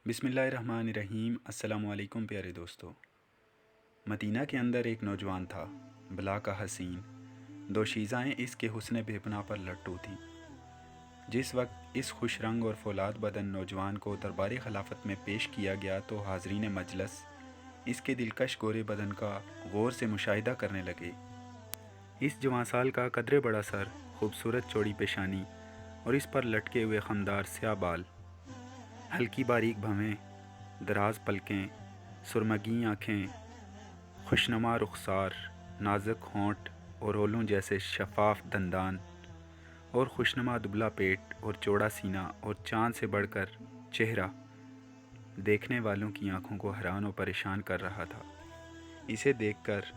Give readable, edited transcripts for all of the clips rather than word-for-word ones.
بسم اللہ الرحمن الرحیم۔ السلام علیکم پیارے دوستو۔ مدینہ کے اندر ایک نوجوان تھا، بلا کا حسین۔ دوشیزائیں اس کے حسن بے پناہ پر لٹو تھیں۔ جس وقت اس خوش رنگ اور فولاد بدن نوجوان کو دربار خلافت میں پیش کیا گیا تو حاضرین مجلس اس کے دلکش گورے بدن کا غور سے مشاہدہ کرنے لگے۔ اس جوان سال کا قدرے بڑا سر، خوبصورت چوڑی پیشانی اور اس پر لٹکے ہوئے خمدار سیاہ بال، ہلکی باریک بھویں، دراز پلکیں، سرمگی آنکھیں، خوشنما رخسار، نازک ہونٹ اور اولوں جیسے شفاف دندان، اور خوشنما دبلا پیٹ اور چوڑا سینہ اور چاند سے بڑھ کر چہرہ دیکھنے والوں کی آنکھوں کو حیران و پریشان کر رہا تھا۔ اسے دیکھ کر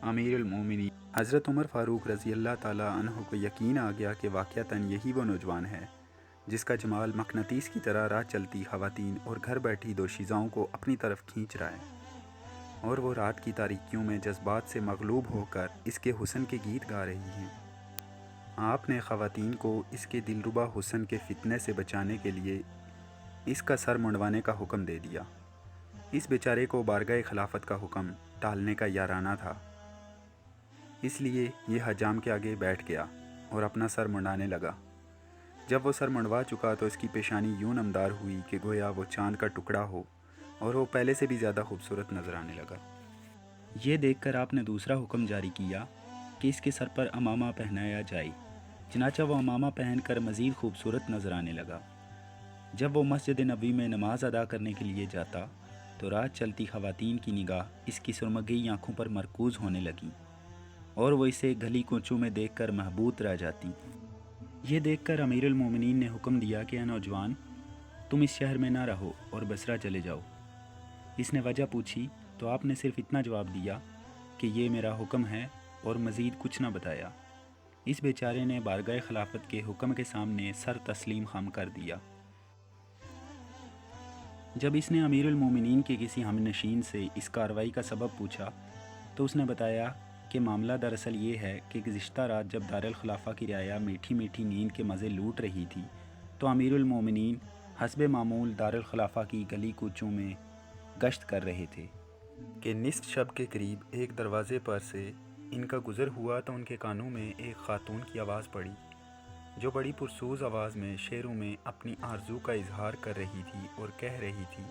امیر المومنین حضرت عمر فاروق رضی اللہ تعالیٰ عنہ کو یقین آ گیا کہ واقعتاً یہی وہ نوجوان ہے جس کا جمال مقناطیس کی طرح راہ چلتی خواتین اور گھر بیٹھی دوشیزاؤں کو اپنی طرف کھینچ رہا ہے، اور وہ رات کی تاریکیوں میں جذبات سے مغلوب ہو کر اس کے حسن کے گیت گا رہی ہیں۔ آپ نے خواتین کو اس کے دلربا حسن کے فتنے سے بچانے کے لیے اس کا سر منڈوانے کا حکم دے دیا۔ اس بیچارے کو بارگاہ خلافت کا حکم ٹالنے کا یارانہ تھا، اس لیے یہ حجام کے آگے بیٹھ گیا اور اپنا سر منڈانے لگا۔ جب وہ سر منڈوا چکا تو اس کی پیشانی یوں نمدار ہوئی کہ گویا وہ چاند کا ٹکڑا ہو، اور وہ پہلے سے بھی زیادہ خوبصورت نظر آنے لگا۔ یہ دیکھ کر آپ نے دوسرا حکم جاری کیا کہ اس کے سر پر امامہ پہنایا جائے۔ چنانچہ وہ امامہ پہن کر مزید خوبصورت نظر آنے لگا۔ جب وہ مسجد نبوی میں نماز ادا کرنے کے لیے جاتا تو رات چلتی خواتین کی نگاہ اس کی سرمگئی آنکھوں پر مرکوز ہونے لگی، اور وہ اسے گلی کوچوں میں دیکھ کر محبوط رہ جاتی۔ یہ دیکھ کر امیر المومنین نے حکم دیا کہ اے نوجوان، تم اس شہر میں نہ رہو اور بصرہ چلے جاؤ۔ اس نے وجہ پوچھی تو آپ نے صرف اتنا جواب دیا کہ یہ میرا حکم ہے، اور مزید کچھ نہ بتایا۔ اس بیچارے نے بارگاہ خلافت کے حکم کے سامنے سر تسلیم خم کر دیا۔ جب اس نے امیر المومنین کے کسی ہم نشین سے اس کارروائی کا سبب پوچھا تو اس نے بتایا کہ معاملہ دراصل یہ ہے کہ گزشتہ رات جب دارالخلافہ کی رعایا میٹھی میٹھی نیند کے مزے لوٹ رہی تھی تو امیر المومنین حسب معمول دارالخلافہ کی گلی کوچوں میں گشت کر رہے تھے کہ نصف شب کے قریب ایک دروازے پر سے ان کا گزر ہوا تو ان کے کانوں میں ایک خاتون کی آواز پڑی جو بڑی پرسوز آواز میں شعروں میں اپنی آرزو کا اظہار کر رہی تھی اور کہہ رہی تھی،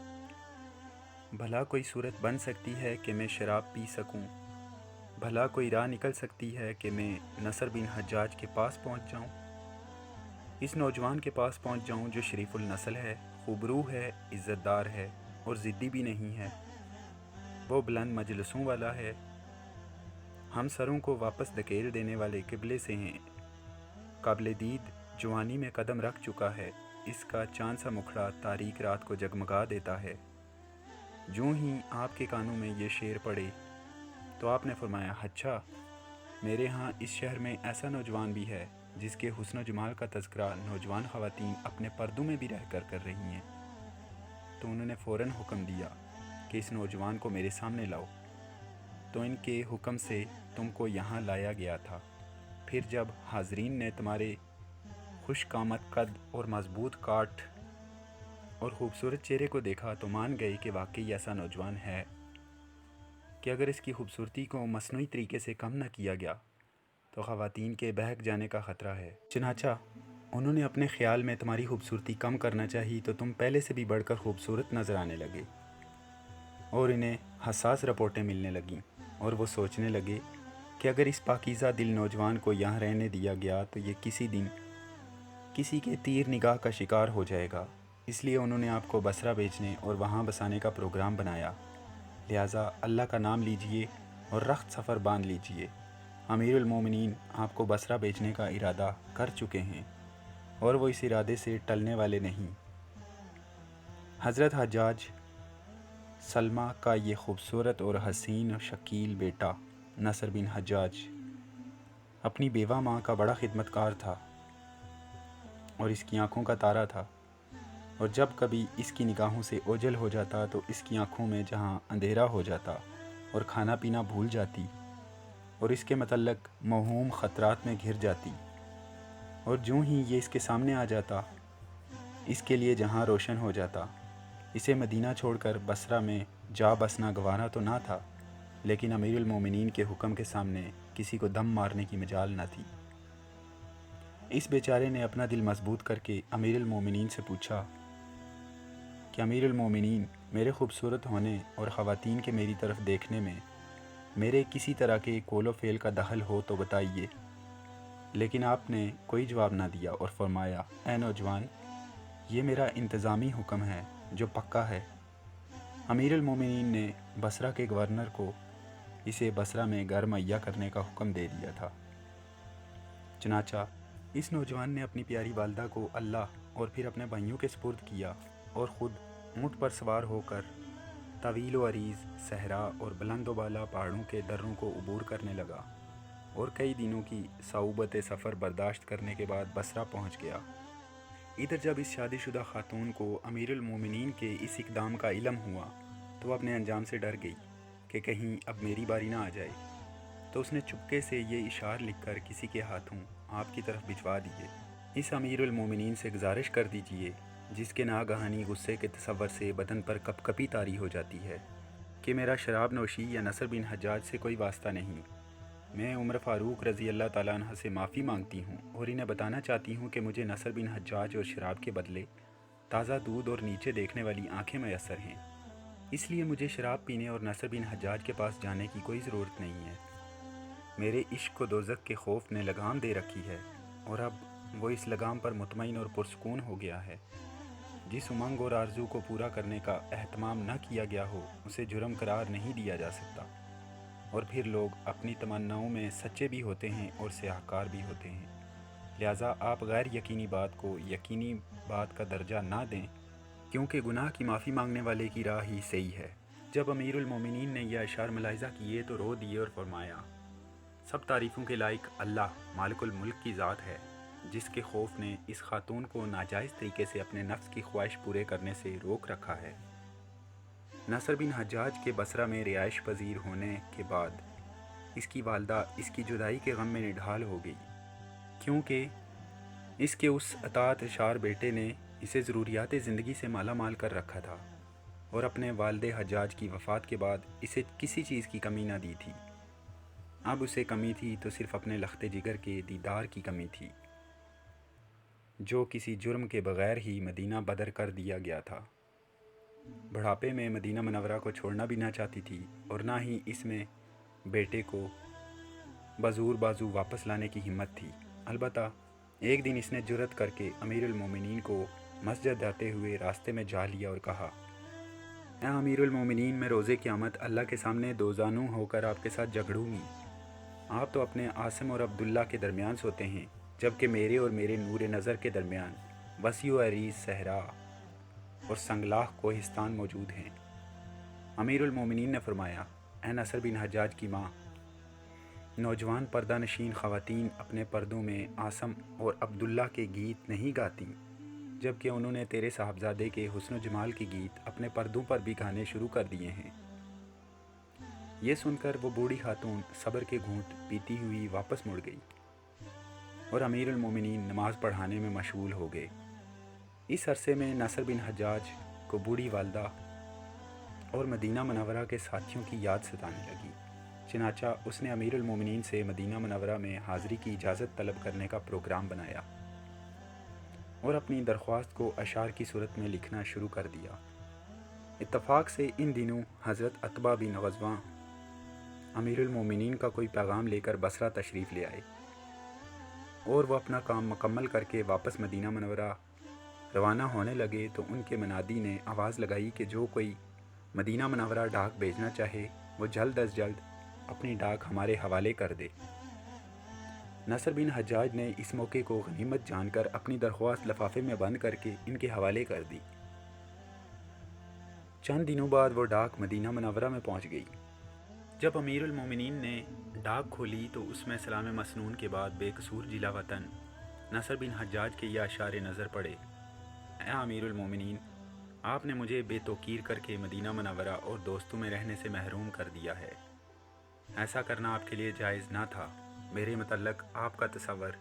بھلا کوئی صورت بن سکتی ہے کہ میں شراب پی سکوں، بھلا کوئی راہ نکل سکتی ہے کہ میں نصر بن حجاج کے پاس پہنچ جاؤں، اس نوجوان کے پاس پہنچ جاؤں جو شریف النسل ہے، خوبرو ہے، عزت دار ہے اور ضدی بھی نہیں ہے، وہ بلند مجلسوں والا ہے، ہم سروں کو واپس دھکیل دینے والے قبلے سے ہیں، قابل دید جوانی میں قدم رکھ چکا ہے، اس کا چاند سا مکھڑا تاریک رات کو جگمگا دیتا ہے۔ جوں ہی آپ کے کانوں میں یہ شعر پڑے تو آپ نے فرمایا، اچھا، میرے ہاں اس شہر میں ایسا نوجوان بھی ہے جس کے حسن و جمال کا تذکرہ نوجوان خواتین اپنے پردوں میں بھی رہ کر رہی ہیں۔ تو انہوں نے فوراً حکم دیا کہ اس نوجوان کو میرے سامنے لاؤ۔ تو ان کے حکم سے تم کو یہاں لایا گیا تھا۔ پھر جب حاضرین نے تمہارے خوش قامت قد اور مضبوط کاٹ اور خوبصورت چہرے کو دیکھا تو مان گئے کہ واقعی ایسا نوجوان ہے کہ اگر اس کی خوبصورتی کو مصنوعی طریقے سے کم نہ کیا گیا تو خواتین کے بہک جانے کا خطرہ ہے۔ چنانچہ انہوں نے اپنے خیال میں تمہاری خوبصورتی کم کرنا چاہی تو تم پہلے سے بھی بڑھ کر خوبصورت نظر آنے لگے، اور انہیں حساس رپورٹیں ملنے لگیں، اور وہ سوچنے لگے کہ اگر اس پاکیزہ دل نوجوان کو یہاں رہنے دیا گیا تو یہ کسی دن کسی کے تیر نگاہ کا شکار ہو جائے گا۔ اس لیے انہوں نے آپ کو بصرہ بھیجنے اور وہاں بسانے کا پروگرام بنایا، لہٰذا اللہ کا نام لیجئے اور رخت سفر باندھ لیجئے۔ امیر المومنین آپ کو بصرہ بھیجنے کا ارادہ کر چکے ہیں، اور وہ اس ارادے سے ٹلنے والے نہیں۔ حضرت حجاج سلمہ کا یہ خوبصورت اور حسین و شکیل بیٹا نصر بن حجاج اپنی بیوہ ماں کا بڑا خدمتگار تھا اور اس کی آنکھوں کا تارا تھا، اور جب کبھی اس کی نگاہوں سے اوجھل ہو جاتا تو اس کی آنکھوں میں جہاں اندھیرا ہو جاتا اور کھانا پینا بھول جاتی اور اس کے متعلق موہوم خطرات میں گھر جاتی، اور جوں ہی یہ اس کے سامنے آ جاتا اس کے لیے جہاں روشن ہو جاتا، اسے مدینہ چھوڑ کر بصرہ میں جا بسنا گوارا تو نہ تھا، لیکن امیر المومنین کے حکم کے سامنے کسی کو دم مارنے کی مجال نہ تھی۔ اس بیچارے نے اپنا دل مضبوط کر کے امیر المومنین سے پوچھا کہ امیر المومنین، میرے خوبصورت ہونے اور خواتین کے میری طرف دیکھنے میں میرے کسی طرح کے قول و فعل کا دخل ہو تو بتائیے۔ لیکن آپ نے کوئی جواب نہ دیا اور فرمایا، اے نوجوان، یہ میرا انتظامی حکم ہے جو پکا ہے۔ امیر المومنین نے بصرہ کے گورنر کو اسے بصرہ میں گھر مہیا کرنے کا حکم دے دیا تھا۔ چنانچہ اس نوجوان نے اپنی پیاری والدہ کو اللہ اور پھر اپنے بھائیوں کے سپرد کیا اور خود اونٹ پر سوار ہو کر طویل و عریض صحرا اور بلند و بالا پہاڑوں کے دروں کو عبور کرنے لگا اور کئی دنوں کی صعوبت سفر برداشت کرنے کے بعد بصرہ پہنچ گیا۔ ادھر جب اس شادی شدہ خاتون کو امیر المومنین کے اس اقدام کا علم ہوا تو وہ اپنے انجام سے ڈر گئی کہ کہیں اب میری باری نہ آ جائے، تو اس نے چپکے سے یہ اشعار لکھ کر کسی کے ہاتھوں آپ کی طرف بھجوا دیے، اس امیر المومنین سے گزارش کر دیجئے جس کے ناگہانی غصے کے تصور سے بدن پر کپ کپی طاری ہو جاتی ہے، کہ میرا شراب نوشی یا نصر بن حجاج سے کوئی واسطہ نہیں۔ میں عمر فاروق رضی اللہ تعالیٰ عنہ سے معافی مانگتی ہوں اور انہیں بتانا چاہتی ہوں کہ مجھے نصر بن حجاج اور شراب کے بدلے تازہ دودھ اور نیچے دیکھنے والی آنکھیں میسر ہیں، اس لیے مجھے شراب پینے اور نصر بن حجاج کے پاس جانے کی کوئی ضرورت نہیں ہے۔ میرے عشق کو دوزخ کے خوف نے لگام دے رکھی ہے اور اب وہ اس لگام پر مطمئن اور پرسکون ہو گیا ہے۔ جس امنگ اور آرزو کو پورا کرنے کا اہتمام نہ کیا گیا ہو اسے جرم قرار نہیں دیا جا سکتا، اور پھر لوگ اپنی تمناؤں میں سچے بھی ہوتے ہیں اور سیاہ کار بھی ہوتے ہیں، لہٰذا آپ غیر یقینی بات کو یقینی بات کا درجہ نہ دیں، کیونکہ گناہ کی معافی مانگنے والے کی راہ ہی صحیح ہے۔ جب امیر المومنین نے یہ اشعار ملاحظہ کیے تو رو دیے اور فرمایا، سب تعریفوں کے لائق اللہ مالک الملک کی ذات ہے، جس کے خوف نے اس خاتون کو ناجائز طریقے سے اپنے نفس کی خواہش پورے کرنے سے روک رکھا ہے۔ نصر بن حجاج کے بصرہ میں رہائش پذیر ہونے کے بعد اس کی والدہ اس کی جدائی کے غم میں نڈھال ہو گئی، کیونکہ اس کے اس اطاعت اشار بیٹے نے اسے ضروریات زندگی سے مالا مال کر رکھا تھا اور اپنے والد حجاج کی وفات کے بعد اسے کسی چیز کی کمی نہ دی تھی۔ اب اسے کمی تھی تو صرف اپنے لخت جگر کے دیدار کی کمی تھی، جو کسی جرم کے بغیر ہی مدینہ بدر کر دیا گیا تھا۔ بڑھاپے میں مدینہ منورہ کو چھوڑنا بھی نہ چاہتی تھی اور نہ ہی اس میں بیٹے کو بزور بازو واپس لانے کی ہمت تھی۔ البتہ ایک دن اس نے جرأت کر کے امیر المومنین کو مسجد جاتے ہوئے راستے میں جا لیا اور کہا، اے امیر المومنین، میں روز قیامت اللہ کے سامنے دوزانو ہو کر آپ کے ساتھ جھگڑوں گی۔ آپ تو اپنے عاصم اور عبداللہ کے درمیان سوتے ہیں، جبکہ میرے اور میرے نور نظر کے درمیان وسیع و عریض صحرا اور سنگلاخ کوہستان موجود ہیں۔ امیر المومنین نے فرمایا، اے نصر بن حجاج کی ماں، نوجوان پردہ نشین خواتین اپنے پردوں میں عاصم اور عبداللہ کے گیت نہیں گاتیں، جبکہ انہوں نے تیرے صاحبزادے کے حسن و جمال کے گیت اپنے پردوں پر بھی گانے شروع کر دیے ہیں۔ یہ سن کر وہ بوڑھی خاتون صبر کے گھونٹ پیتی ہوئی واپس مڑ گئی اور امیر المومنین نماز پڑھانے میں مشغول ہو گئے۔ اس عرصے میں نصر بن حجاج کو بوڑھی والدہ اور مدینہ منورہ کے ساتھیوں کی یاد ستانے لگی، چنانچہ اس نے امیر المومنین سے مدینہ منورہ میں حاضری کی اجازت طلب کرنے کا پروگرام بنایا اور اپنی درخواست کو اشعار کی صورت میں لکھنا شروع کر دیا۔ اتفاق سے ان دنوں حضرت عتبہ بن غزوہ امیر المومنین کا کوئی پیغام لے کر بصرہ تشریف لے آئے اور وہ اپنا کام مکمل کر کے واپس مدینہ منورہ روانہ ہونے لگے تو ان کے منادی نے آواز لگائی کہ جو کوئی مدینہ منورہ ڈاک بھیجنا چاہے وہ جلد از جلد اپنی ڈاک ہمارے حوالے کر دے۔ نصر بن حجاج نے اس موقع کو غنیمت جان کر اپنی درخواست لفافے میں بند کر کے ان کے حوالے کر دی۔ چند دنوں بعد وہ ڈاک مدینہ منورہ میں پہنچ گئی۔ جب امیر المومنین نے ڈاک کھولی تو اس میں سلام مسنون کے بعد بے قصور جلا وطن نصر بن حجاج کے یہ اشعار نظر پڑے، اے امیر المومنین، آپ نے مجھے بے توقیر کر کے مدینہ منورہ اور دوستوں میں رہنے سے محروم کر دیا ہے۔ ایسا کرنا آپ کے لیے جائز نہ تھا۔ میرے متعلق آپ کا تصور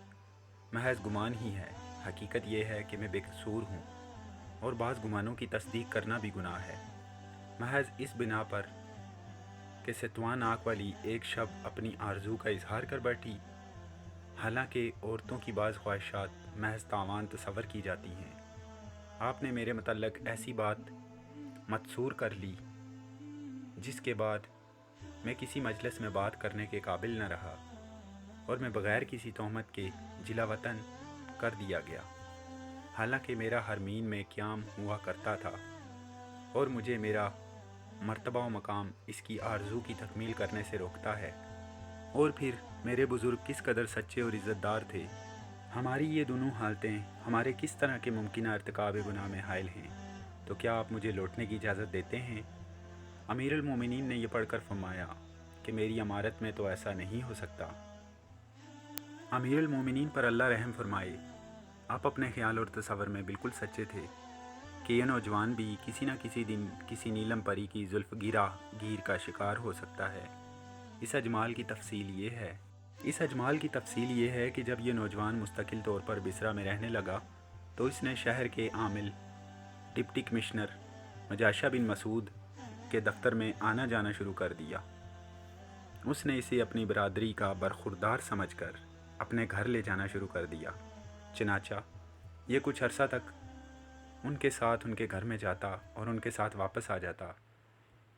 محض گمان ہی ہے، حقیقت یہ ہے کہ میں بے قصور ہوں۔ اور بعض گمانوں کی تصدیق کرنا بھی گناہ ہے، محض اس بنا پر کہ ستواں ناک والی ایک شب اپنی آرزو کا اظہار کر بیٹھی، حالانکہ عورتوں کی بعض خواہشات محض تاوان تصور کی جاتی ہیں۔ آپ نے میرے متعلق ایسی بات متصور کر لی جس کے بعد میں کسی مجلس میں بات کرنے کے قابل نہ رہا، اور میں بغیر کسی تہمت کے جلا وطن کر دیا گیا، حالانکہ میرا حرمین میں قیام ہوا کرتا تھا، اور مجھے میرا مرتبہ و مقام اس کی آرزو کی تکمیل کرنے سے روکتا ہے۔ اور پھر میرے بزرگ کس قدر سچے اور عزت دار تھے، ہماری یہ دونوں حالتیں ہمارے کس طرح کے ممکنہ ارتکاب گناہ میں حائل ہیں، تو کیا آپ مجھے لوٹنے کی اجازت دیتے ہیں؟ امیر المومنین نے یہ پڑھ کر فرمایا کہ میری امارت میں تو ایسا نہیں ہو سکتا۔ امیر المومنین پر اللہ رحم فرمائے، آپ اپنے خیال اور تصور میں بالکل سچے تھے کہ یہ نوجوان بھی کسی نہ کسی دن کسی نیلم پری کی زلف گیرا گیر کا شکار ہو سکتا ہے۔ اس اجمال کی تفصیل یہ ہے کہ جب یہ نوجوان مستقل طور پر بسرا میں رہنے لگا تو اس نے شہر کے عامل ڈپٹی کمشنر مجاشہ بن مسعود کے دفتر میں آنا جانا شروع کر دیا۔ اس نے اسے اپنی برادری کا برخوردار سمجھ کر اپنے گھر لے جانا شروع کر دیا، چنانچہ یہ کچھ عرصہ تک ان کے ساتھ ان کے گھر میں جاتا اور ان کے ساتھ واپس آ جاتا۔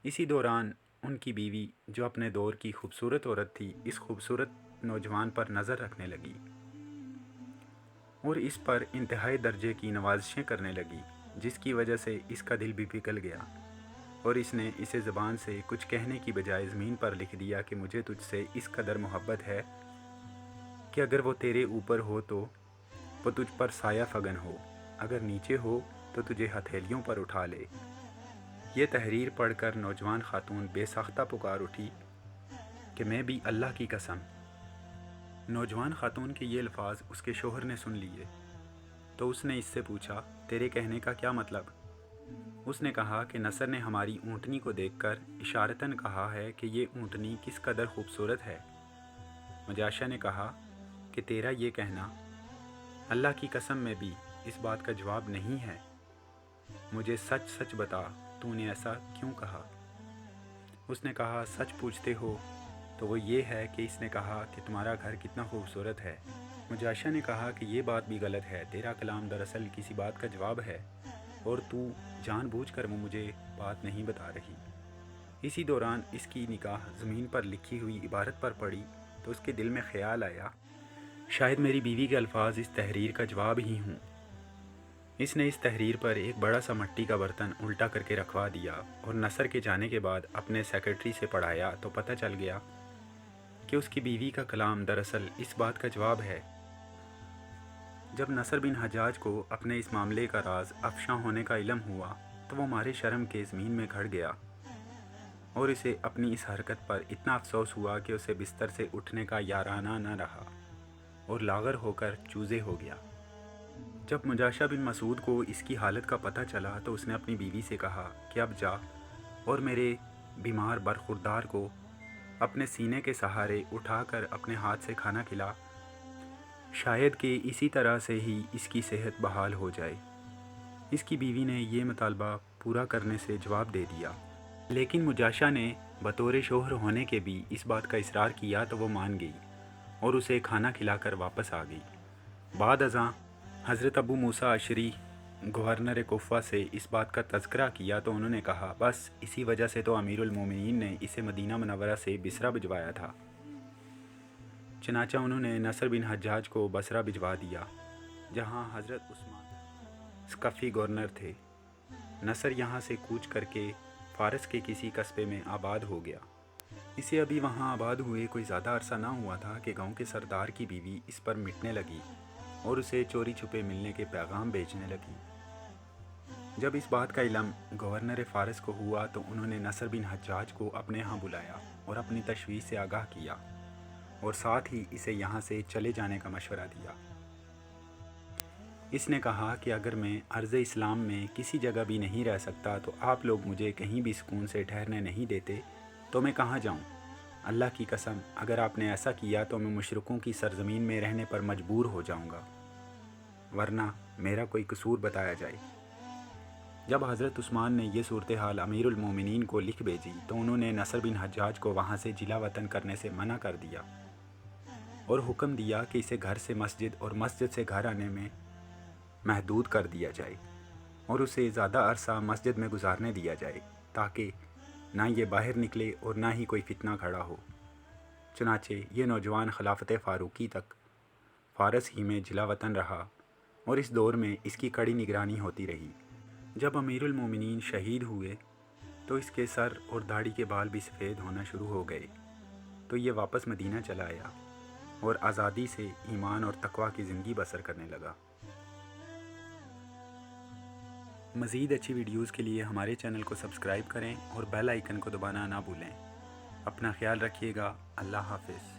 اسی دوران ان کی بیوی، جو اپنے دور کی خوبصورت عورت تھی، اس خوبصورت نوجوان پر نظر رکھنے لگی اور اس پر انتہائی درجے کی نوازشیں کرنے لگی، جس کی وجہ سے اس کا دل بھی پگھل گیا، اور اس نے اسے زبان سے کچھ کہنے کی بجائے زمین پر لکھ دیا کہ مجھے تجھ سے اس قدر محبت ہے کہ اگر وہ تیرے اوپر ہو تو وہ تجھ پر سایہ فگن ہو، اگر نیچے ہو تو تجھے ہتھیلیوں پر اٹھا لے۔ یہ تحریر پڑھ کر نوجوان خاتون بے ساختہ پکار اٹھی کہ میں بھی اللہ کی قسم۔ نوجوان خاتون کے یہ الفاظ اس کے شوہر نے سن لیے تو اس نے اس سے پوچھا، تیرے کہنے کا کیا مطلب؟ اس نے کہا کہ نصر نے ہماری اونٹنی کو دیکھ کر اشارتاً کہا ہے کہ یہ اونٹنی کس قدر خوبصورت ہے۔ مجاشہ نے کہا کہ تیرا یہ کہنا اللہ کی قسم میں بھی اس بات کا جواب نہیں ہے، مجھے سچ سچ بتا، تو نے ایسا کیوں کہا؟ اس نے کہا، سچ پوچھتے ہو تو وہ یہ ہے کہ اس نے کہا کہ تمہارا گھر کتنا خوبصورت ہے۔ مجاشہ نے کہا کہ یہ بات بھی غلط ہے، تیرا کلام دراصل کسی بات کا جواب ہے اور تو جان بوجھ کر وہ مجھے بات نہیں بتا رہی۔ اسی دوران اس کی نگاہ زمین پر لکھی ہوئی عبارت پر پڑی تو اس کے دل میں خیال آیا، شاید میری بیوی کے الفاظ اس تحریر کا جواب ہی ہوں۔ اس نے اس تحریر پر ایک بڑا سا مٹی کا برتن الٹا کر کے رکھوا دیا اور نصر کے جانے کے بعد اپنے سیکرٹری سے پڑھایا تو پتہ چل گیا کہ اس کی بیوی کا کلام دراصل اس بات کا جواب ہے۔ جب نصر بن حجاج کو اپنے اس معاملے کا راز افشاں ہونے کا علم ہوا تو وہ مارے شرم کے زمین میں گھڑ گیا، اور اسے اپنی اس حرکت پر اتنا افسوس ہوا کہ اسے بستر سے اٹھنے کا یارانہ نہ رہا اور لاغر ہو کر چوزے ہو گیا۔ جب مجاشہ بن مسعود کو اس کی حالت کا پتہ چلا تو اس نے اپنی بیوی سے کہا کہ اب جا اور میرے بیمار برخوردار کو اپنے سینے کے سہارے اٹھا کر اپنے ہاتھ سے کھانا کھلا، شاید کہ اسی طرح سے ہی اس کی صحت بحال ہو جائے۔ اس کی بیوی نے یہ مطالبہ پورا کرنے سے جواب دے دیا، لیکن مجاشہ نے بطور شوہر ہونے کے بھی اس بات کا اصرار کیا تو وہ مان گئی اور اسے کھانا کھلا کر واپس آ گئی۔ بعد ازاں حضرت ابو موسیٰ اشعری گورنر کوفہ سے اس بات کا تذکرہ کیا تو انہوں نے کہا، بس اسی وجہ سے تو امیر المومنین نے اسے مدینہ منورہ سے بصرہ بھجوایا تھا۔ چنانچہ انہوں نے نصر بن حجاج کو بصرہ بھجوا دیا، جہاں حضرت عثمان ثقفی گورنر تھے۔ نصر یہاں سے کوچ کر کے فارس کے کسی قصبے میں آباد ہو گیا۔ اسے ابھی وہاں آباد ہوئے کوئی زیادہ عرصہ نہ ہوا تھا کہ گاؤں کے سردار کی بیوی اس پر مٹنے لگی اور اسے چوری چھپے ملنے کے پیغام بھیجنے لگی۔ جب اس بات کا علم گورنر فارس کو ہوا تو انہوں نے نصر بن حجاج کو اپنے ہاں بلایا اور اپنی تشویش سے آگاہ کیا اور ساتھ ہی اسے یہاں سے چلے جانے کا مشورہ دیا۔ اس نے کہا کہ اگر میں عرض اسلام میں کسی جگہ بھی نہیں رہ سکتا تو آپ لوگ مجھے کہیں بھی سکون سے ٹھہرنے نہیں دیتے تو میں کہاں جاؤں؟ اللہ کی قسم اگر آپ نے ایسا کیا تو میں مشرکوں کی سرزمین میں رہنے پر مجبور ہو جاؤں گا، ورنہ میرا کوئی قصور بتایا جائے۔ جب حضرت عثمان نے یہ صورتحال امیر المومنین کو لکھ بھیجی تو انہوں نے نصر بن حجاج کو وہاں سے جلا وطن کرنے سے منع کر دیا اور حکم دیا کہ اسے گھر سے مسجد اور مسجد سے گھر آنے میں محدود کر دیا جائے اور اسے زیادہ عرصہ مسجد میں گزارنے دیا جائے تاکہ نہ یہ باہر نکلے اور نہ ہی کوئی فتنہ کھڑا ہو۔ چنانچہ یہ نوجوان خلافت فاروقی تک فارس ہی میں جلا وطن رہا اور اس دور میں اس کی کڑی نگرانی ہوتی رہی۔ جب امیر المومنین شہید ہوئے تو اس کے سر اور داڑھی کے بال بھی سفید ہونا شروع ہو گئے، تو یہ واپس مدینہ چلا آیا اور آزادی سے ایمان اور تقوی کی زندگی بسر کرنے لگا۔ مزید اچھی ویڈیوز کے لیے ہمارے چینل کو سبسکرائب کریں اور بیل آئیکن کو دبانا نہ بھولیں۔ اپنا خیال رکھیے گا۔ اللہ حافظ۔